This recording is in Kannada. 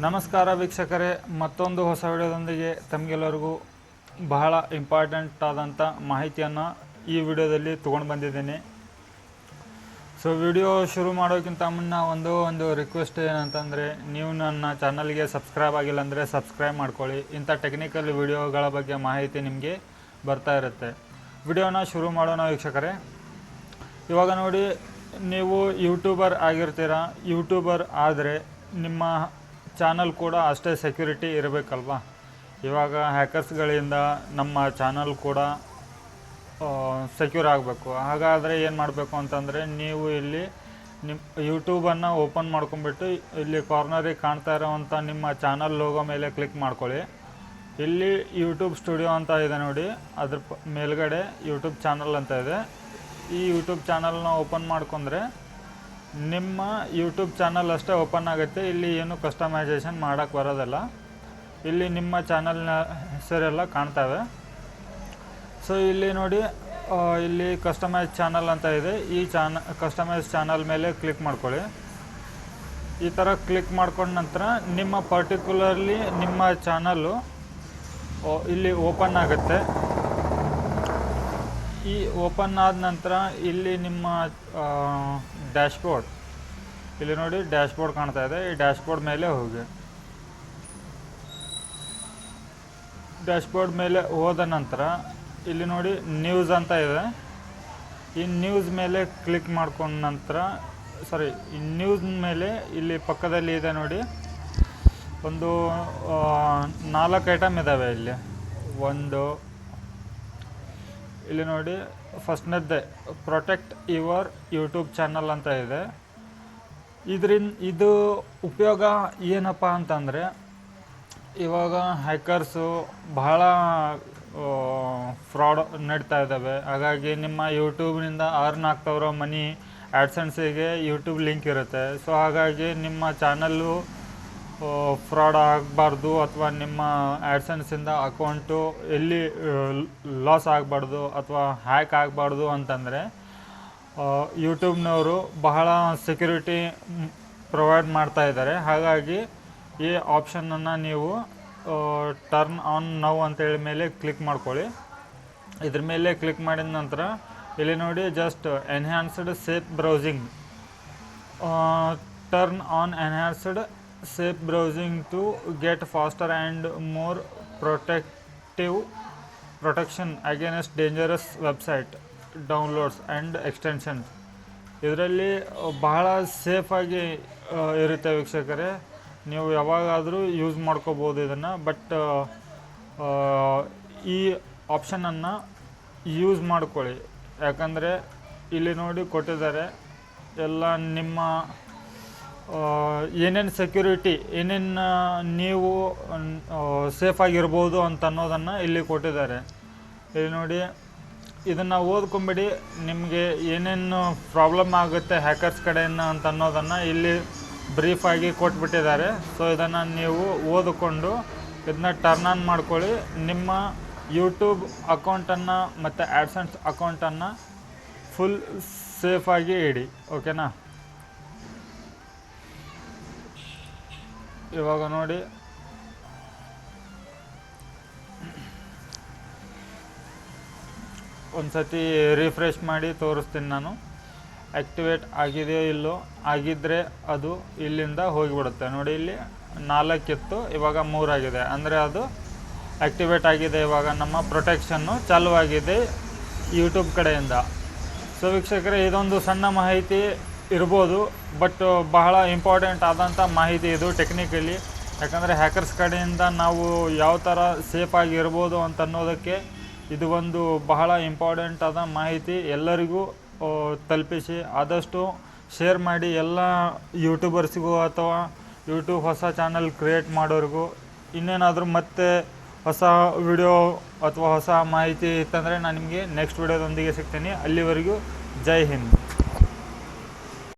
ನಮಸ್ಕಾರ ವೀಕ್ಷಕರೇ, ಮತ್ತೊಂದು ಹೊಸ ವಿಡಿಯೋದೊಂದಿಗೆ ತಮಗೆಲ್ಲರಿಗೂ ಬಹಳ ಇಂಪಾರ್ಟೆಂಟ್ ಆದಂಥ ಮಾಹಿತಿಯನ್ನು ಈ ವಿಡಿಯೋದಲ್ಲಿ ತೊಗೊಂಡು ಬಂದಿದ್ದೀನಿ. ಸೊ ವಿಡಿಯೋ ಶುರು ಮಾಡೋಕ್ಕಿಂತ ಮುನ್ನ ಒಂದು ರಿಕ್ವೆಸ್ಟ್ ಏನಂತಂದರೆ, ನೀವು ನನ್ನ ಚಾನಲ್ಗೆ ಸಬ್ಸ್ಕ್ರೈಬ್ ಆಗಿಲ್ಲ ಅಂದರೆ ಸಬ್ಸ್ಕ್ರೈಬ್ ಮಾಡ್ಕೊಳ್ಳಿ. ಇಂಥ ಟೆಕ್ನಿಕಲ್ ವಿಡಿಯೋಗಳ ಬಗ್ಗೆ ಮಾಹಿತಿ ನಿಮಗೆ ಬರ್ತಾ ಇರುತ್ತೆ. ವಿಡಿಯೋನ ಶುರು ಮಾಡೋಣ ವೀಕ್ಷಕರೇ. ಇವಾಗ ನೋಡಿ, ನೀವು ಯೂಟ್ಯೂಬರ್ ಆಗಿರ್ತೀರ. ಯೂಟ್ಯೂಬರ್ ಆದರೆ ನಿಮ್ಮ ಚಾನಲ್ ಕೂಡ ಅಷ್ಟೇ ಸೆಕ್ಯೂರಿಟಿ ಇರಬೇಕಲ್ವಾ. ಇವಾಗ ಹ್ಯಾಕರ್ಸ್ಗಳಿಂದ ನಮ್ಮ ಚಾನಲ್ ಕೂಡ ಸೆಕ್ಯೂರ್ ಆಗಬೇಕು. ಹಾಗಾದರೆ ಏನು ಮಾಡಬೇಕು ಅಂತಂದರೆ, ನೀವು ಇಲ್ಲಿ ನಿಮ್ಮ ಯೂಟ್ಯೂಬನ್ನು ಓಪನ್ ಮಾಡ್ಕೊಂಬಿಟ್ಟು ಇಲ್ಲಿ ಕಾರ್ನರಿಗೆ ಕಾಣ್ತಾ ಇರೋವಂಥ ನಿಮ್ಮ ಚಾನಲ್ ಲೋಗೋ ಮೇಲೆ ಕ್ಲಿಕ್ ಮಾಡ್ಕೊಳ್ಳಿ. ಇಲ್ಲಿ ಯೂಟ್ಯೂಬ್ ಸ್ಟುಡಿಯೋ ಅಂತ ಇದೆ ನೋಡಿ, ಅದ್ರ ಮೇಲ್ಗಡೆ ಯೂಟ್ಯೂಬ್ ಚಾನಲ್ ಅಂತ ಇದೆ. ಈ ಯೂಟ್ಯೂಬ್ ಚಾನಲ್ನ ಓಪನ್ ಮಾಡ್ಕೊಂಡ್ರೆ ನಿಮ್ಮ ಯೂಟ್ಯೂಬ್ ಚಾನಲ್ ಅಷ್ಟೇ ಓಪನ್ ಆಗುತ್ತೆ. ಇಲ್ಲಿ ಏನು ಕಸ್ಟಮೈಸೇಷನ್ ಮಾಡೋಕ್ಕೆ ಬರೋದಿಲ್ಲ. ಇಲ್ಲಿ ನಿಮ್ಮ ಚಾನಲ್ನ ಹೆಸರೆಲ್ಲ ಕಾಣ್ತವೆ. ಸೊ ಇಲ್ಲಿ ನೋಡಿ, ಇಲ್ಲಿ ಕಸ್ಟಮೈಸ್ ಚಾನಲ್ ಅಂತ ಇದೆ. ಈ ಕಸ್ಟಮೈಸ್ ಚಾನಲ್ ಮೇಲೆ ಕ್ಲಿಕ್ ಮಾಡ್ಕೊಳ್ಳಿ. ಈ ಥರ ಕ್ಲಿಕ್ ಮಾಡ್ಕೊಂಡ ನಂತರ ನಿಮ್ಮ ಪರ್ಟಿಕ್ಯುಲರ್ಲಿ ನಿಮ್ಮ ಚಾನಲ್ಲು ಇಲ್ಲಿ ಓಪನ್ ಆಗುತ್ತೆ. ಈ ಓಪನ್ ಆದ ನಂತರ ಇಲ್ಲಿ ನಿಮ್ಮ ಡ್ಯಾಶ್ಬೋರ್ಡ್, ಇಲ್ಲಿ ನೋಡಿ ಡ್ಯಾಶ್ಬೋರ್ಡ್ ಕಾಣ್ತಾ ಇದೆ. ಈ ಡ್ಯಾಶ್ಬೋರ್ಡ್ ಮೇಲೆ ಹೋಗಿ. ಡ್ಯಾಶ್ಬೋರ್ಡ್ ಮೇಲೆ ಹೋದ ನಂತರ ಇಲ್ಲಿ ನೋಡಿ ನ್ಯೂಸ್ ಅಂತ ಇದೆ. ಈ ನ್ಯೂಸ್ ಮೇಲೆ ಕ್ಲಿಕ್ ಮಾಡ್ಕೊಂಡ ನಂತರ ಈ ನ್ಯೂಸ್ ಮೇಲೆ ಇಲ್ಲಿ ಪಕ್ಕದಲ್ಲಿ ಇದೆ ನೋಡಿ, ಒಂದು 4 ಐಟಮ್ ಇದ್ದಾವೆ. ಇಲ್ಲಿ ನೋಡಿ, ಫಸ್ಟ್ನೇದ್ದೇ ಪ್ರೊಟೆಕ್ಟ್ ಯುವರ್ ಯೂಟ್ಯೂಬ್ ಚಾನಲ್ ಅಂತ ಇದೆ. ಇದು ಉಪಯೋಗ ಏನಪ್ಪ ಅಂತಂದರೆ, ಇವಾಗ ಹ್ಯಾಕರ್ಸು ಬಹಳ ಫ್ರಾಡ್ ನಡೀತಾ ಇದ್ದಾವೆ. ಹಾಗಾಗಿ ನಿಮ್ಮ ಯೂಟ್ಯೂಬ್ನಿಂದ ಅರ್ನ್ ಆಗ್ತಾಯಿರೋ ಮನಿ ಆ್ಯಡ್ಸೆನ್ಸಿಗೆ ಯೂಟ್ಯೂಬ್ ಲಿಂಕ್ ಇರುತ್ತೆ. ಸೊ ಹಾಗಾಗಿ ನಿಮ್ಮ ಚಾನಲ್ಲು ಫ್ರಾಡ್ ಆಗಬಾರ್ದು, ಅಥವಾ ನಿಮ್ಮ ಆ್ಯಡ್ಸೆನ್ಸಿಂದ ಅಕೌಂಟು ಎಲ್ಲಿ ಲಾಸ್ ಆಗಬಾರ್ದು ಅಥವಾ ಹ್ಯಾಕ್ ಆಗಬಾರ್ದು ಅಂತಂದರೆ, ಯೂಟ್ಯೂಬ್ನವರು ಬಹಳ ಸೆಕ್ಯೂರಿಟಿ ಪ್ರೊವೈಡ್ ಮಾಡ್ತಾ ಇದ್ದಾರೆ. ಹಾಗಾಗಿ ಈ ಆಪ್ಷನನ್ನು ನೀವು ಟರ್ನ್ ಆನ್ ನೌ ಅಂತೇಳಿ ಮೇಲೆ ಕ್ಲಿಕ್ ಮಾಡ್ಕೊಳ್ಳಿ. ಇದ್ರ ಮೇಲೆ ಕ್ಲಿಕ್ ಮಾಡಿದ ನಂತರ ಇಲ್ಲಿ ನೋಡಿ, just enhanced safe browsing, turn on enhanced safe browsing to get faster and more protection against dangerous website downloads and extensions. ಇದರಲ್ಲಿ ಬಹಳ ಸೇಫಾಗಿ ಇರುತ್ತೆ ವೀಕ್ಷಕರೇ. ನೀವು ಯಾವಾಗಾದರೂ ಯೂಸ್ ಮಾಡ್ಕೋಬೋದು ಇದನ್ನು. ಬಟ್ ಈ ಆಪ್ಷನನ್ನು ಯೂಸ್ ಮಾಡ್ಕೊಳ್ಳಿ. ಯಾಕಂದರೆ ಇಲ್ಲಿ ನೋಡಿ ಕೊಟ್ಟಿದ್ದಾರೆ ಎಲ್ಲ ನಿಮ್ಮ ಏನೇನು ಸೆಕ್ಯೂರಿಟಿ, ಏನೇನು ನೀವು ಸೇಫಾಗಿರ್ಬೋದು ಅಂತ ಅನ್ನೋದನ್ನು ಇಲ್ಲಿ ಕೊಟ್ಟಿದ್ದಾರೆ. ಇಲ್ಲಿ ನೋಡಿ, ಇದನ್ನು ಓದ್ಕೊಂಬಿಡಿ. ನಿಮಗೆ ಏನೇನು ಪ್ರಾಬ್ಲಮ್ ಆಗುತ್ತೆ ಹ್ಯಾಕರ್ಸ್ ಕಡೆಯಿಂದ ಅಂತ ಅನ್ನೋದನ್ನು ಇಲ್ಲಿ ಬ್ರೀಫಾಗಿ ಕೊಟ್ಬಿಟ್ಟಿದ್ದಾರೆ. ಸೊ ಇದನ್ನು ನೀವು ಓದಿಕೊಂಡು ಇದನ್ನ ಟರ್ನ್ ಆನ್ ಮಾಡ್ಕೊಳ್ಳಿ. ನಿಮ್ಮ ಯೂಟ್ಯೂಬ್ ಅಕೌಂಟನ್ನು ಮತ್ತು ಆ್ಯಡ್ಸೆನ್ಸ್ ಅಕೌಂಟನ್ನು ಫುಲ್ ಸೇಫಾಗಿ ಇಡಿ. ಓಕೆನಾ? ಇವಾಗ ನೋಡಿ, ಒಂದು ಸತಿ ರಿಫ್ರೆಶ್ ಮಾಡಿ ತೋರಿಸ್ತೀನಿ ನಾನು. ಆ್ಯಕ್ಟಿವೇಟ್ ಆಗಿದೆಯೋ ಇಲ್ಲೋ, ಆಗಿದ್ದರೆ ಅದು ಇಲ್ಲಿಂದ ಹೋಗಿಬಿಡುತ್ತೆ ನೋಡಿ. ಇಲ್ಲಿ 4 ಇತ್ತು, ಇವಾಗ 3 ಆಗಿದೆ. ಅಂದರೆ ಅದು ಆ್ಯಕ್ಟಿವೇಟ್ ಆಗಿದೆ. ಇವಾಗ ನಮ್ಮ ಪ್ರೊಟೆಕ್ಷನ್ನು ಚಾಲುವಾಗಿದೆ ಯೂಟ್ಯೂಬ್ ಕಡೆಯಿಂದ. ಸೊ ವೀಕ್ಷಕರೇ, ಇದೊಂದು ಸಣ್ಣ ಮಾಹಿತಿ ಇರ್ಬೋದು, ಬಟ್ ಬಹಳ ಇಂಪಾರ್ಟೆಂಟ್ ಆದಂಥ ಮಾಹಿತಿ ಇದು ಟೆಕ್ನಿಕಲಿ. ಯಾಕಂದರೆ ಹ್ಯಾಕರ್ಸ್ ಕಡೆಯಿಂದ ನಾವು ಯಾವ ಥರ ಸೇಫಾಗಿ ಇರ್ಬೋದು ಅಂತ ಅನ್ನೋದಕ್ಕೆ ಇದು ಒಂದು ಬಹಳ ಇಂಪಾರ್ಟೆಂಟ್ ಆದ ಮಾಹಿತಿ. ಎಲ್ಲರಿಗೂ ತಲುಪಿಸಿ, ಆದಷ್ಟು ಶೇರ್ ಮಾಡಿ ಎಲ್ಲ ಯೂಟ್ಯೂಬರ್ಸಿಗೂ ಅಥವಾ ಯೂಟ್ಯೂಬ್ ಹೊಸ ಚಾನಲ್ ಕ್ರಿಯೇಟ್ ಮಾಡೋರಿಗೂ. ಇನ್ನೇನಾದರೂ ಮತ್ತೆ ಹೊಸ ವಿಡಿಯೋ ಅಥವಾ ಹೊಸ ಮಾಹಿತಿ ಇತ್ತಂದರೆ ನಾನು ನಿಮಗೆ ನೆಕ್ಸ್ಟ್ ವಿಡಿಯೋದೊಂದಿಗೆ ಸಿಗ್ತೀನಿ. ಅಲ್ಲಿವರೆಗೂ ಜೈ ಹಿಂದ್.